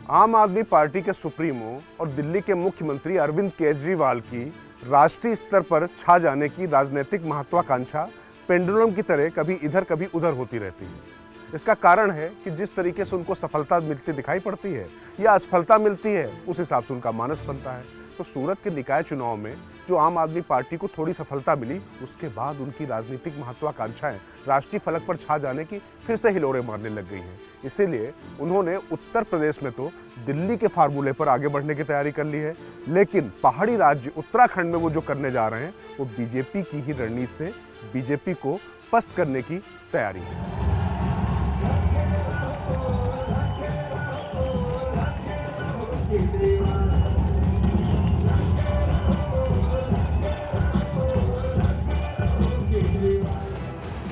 आम आदमी पार्टी के सुप्रीमो और दिल्ली के मुख्यमंत्री अरविंद केजरीवाल की राष्ट्रीय स्तर पर छा जाने की राजनीतिक महत्वाकांक्षा पेंडुलम की तरह कभी इधर कभी उधर होती रहती है। इसका कारण है कि जिस तरीके से उनको सफलता मिलती दिखाई पड़ती है या असफलता मिलती है, उस हिसाब से उनका मानस बनता है। तो सूरत के निकाय चुनाव में जो आम आदमी पार्टी को थोड़ी सफलता मिली, उसके बाद उनकी राजनीतिक महत्वाकांक्षाएं राष्ट्रीय फलक पर छा जाने की फिर से हिलोरे मारने लग गई हैं। इसीलिए उन्होंने उत्तर प्रदेश में तो दिल्ली के फार्मूले पर आगे बढ़ने की तैयारी कर ली है, लेकिन पहाड़ी राज्य उत्तराखंड में वो जो करने जा रहे हैं वो बीजेपी की ही रणनीति से बीजेपी को पस्त करने की तैयारी है।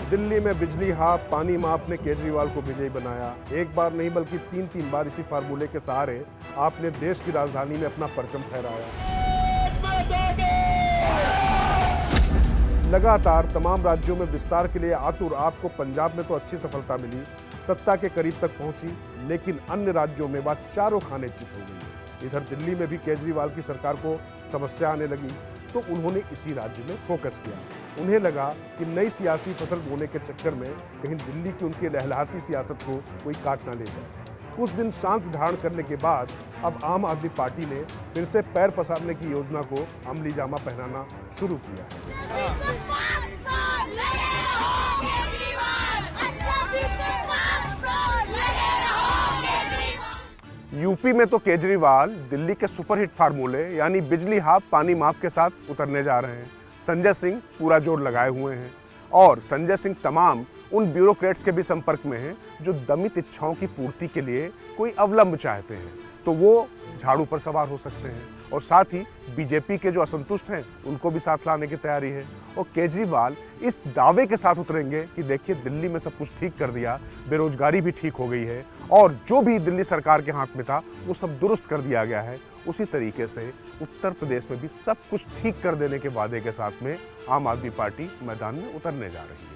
दिल्ली में बिजली हाफ पानी माफ ने केजरीवाल को विजयी बनाया। एक बार नहीं बल्कि तीन बार इसी फार्मूले के सहारे आपने देश की राजधानी में अपना परचम फहराया। लगातार तमाम राज्यों में विस्तार के लिए आतुर आपको पंजाब में तो अच्छी सफलता मिली, सत्ता के करीब तक पहुंची, लेकिन अन्य राज्यों में वह चारों खाने चित हो गई। इधर दिल्ली में भी केजरीवाल की सरकार को समस्या आने लगी तो उन्होंने इसी राज्य में फोकस किया। उन्हें लगा कि नई सियासी फसल बोने के चक्कर में कहीं दिल्ली की उनकी लहलहाती सियासत को कोई काट ना ले जाए। कुछ दिन शांत धारण करने के बाद अब आम आदमी पार्टी ने फिर से पैर पसारने की योजना को अमली जामा पहनाना शुरू किया है। यूपी में तो केजरीवाल दिल्ली के सुपरहिट फार्मूले यानी बिजली हाफ पानी माफ के साथ उतरने जा रहे हैं। संजय सिंह पूरा जोर लगाए हुए हैं और संजय सिंह तमाम उन ब्यूरोक्रेट्स के भी संपर्क में हैं जो दमित इच्छाओं की पूर्ति के लिए कोई अवलंब चाहते हैं, तो वो झाड़ू पर सवार हो सकते हैं। और साथ ही बीजेपी के जो असंतुष्ट हैं उनको भी साथ लाने की तैयारी है। और केजरीवाल इस दावे के साथ उतरेंगे कि देखिए दिल्ली में सब कुछ ठीक कर दिया, बेरोजगारी भी ठीक हो गई है और जो भी दिल्ली सरकार के हाथ में था वो सब दुरुस्त कर दिया गया है। उसी तरीके से उत्तर प्रदेश में भी सब कुछ ठीक कर देने के वादे के साथ में आम आदमी पार्टी मैदान में उतरने जा रही है।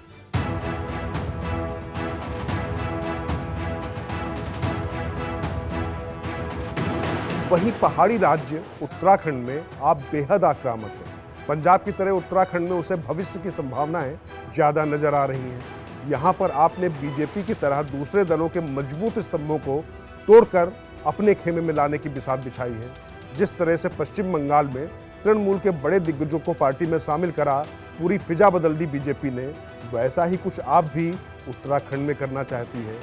वहीं पहाड़ी राज्य उत्तराखंड में आप बेहद आक्रामक हैं। पंजाब की तरह उत्तराखंड में उसे भविष्य की संभावनाएं ज्यादा नजर आ रही हैं। यहाँ पर आपने बीजेपी की तरह दूसरे दलों के मजबूत स्तंभों को तोड़कर अपने खेमे में लाने की बिसात बिछाई है। जिस तरह से पश्चिम बंगाल में तृणमूल के बड़े दिग्गजों को पार्टी में शामिल करा पूरी फिजा बदल दी बीजेपी ने, वैसा ही कुछ आप भी उत्तराखंड में करना चाहती है।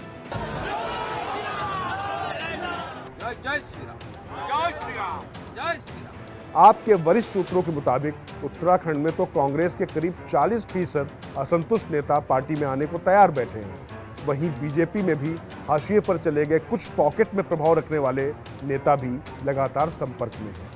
जय श्री राम, जय श्री राम, जय श्री राम। आपके वरिष्ठ सूत्रों के मुताबिक उत्तराखंड में तो कांग्रेस के करीब 40% असंतुष्ट नेता पार्टी में आने को तैयार बैठे हैं। वहीं बीजेपी में भी हाशिए पर चले गए कुछ पॉकेट में प्रभाव रखने वाले नेता भी लगातार संपर्क में हैं।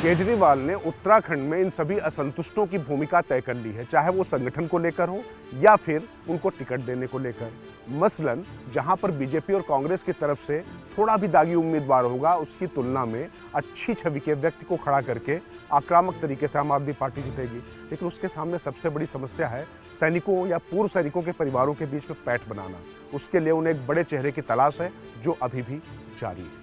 केजरीवाल ने उत्तराखंड में इन सभी असंतुष्टों की भूमिका तय कर ली है, चाहे वो संगठन को लेकर हो या फिर उनको टिकट देने को लेकर। मसलन जहां पर बीजेपी और कांग्रेस की तरफ से थोड़ा भी दागी उम्मीदवार होगा, उसकी तुलना में अच्छी छवि के व्यक्ति को खड़ा करके आक्रामक तरीके से आम आदमी पार्टी जीतेगी। लेकिन उसके सामने सबसे बड़ी समस्या है सैनिकों या पूर्व सैनिकों के परिवारों के बीच में पैठ बनाना। उसके लिए उन्हें एक बड़े चेहरे की तलाश है जो अभी भी जारी है।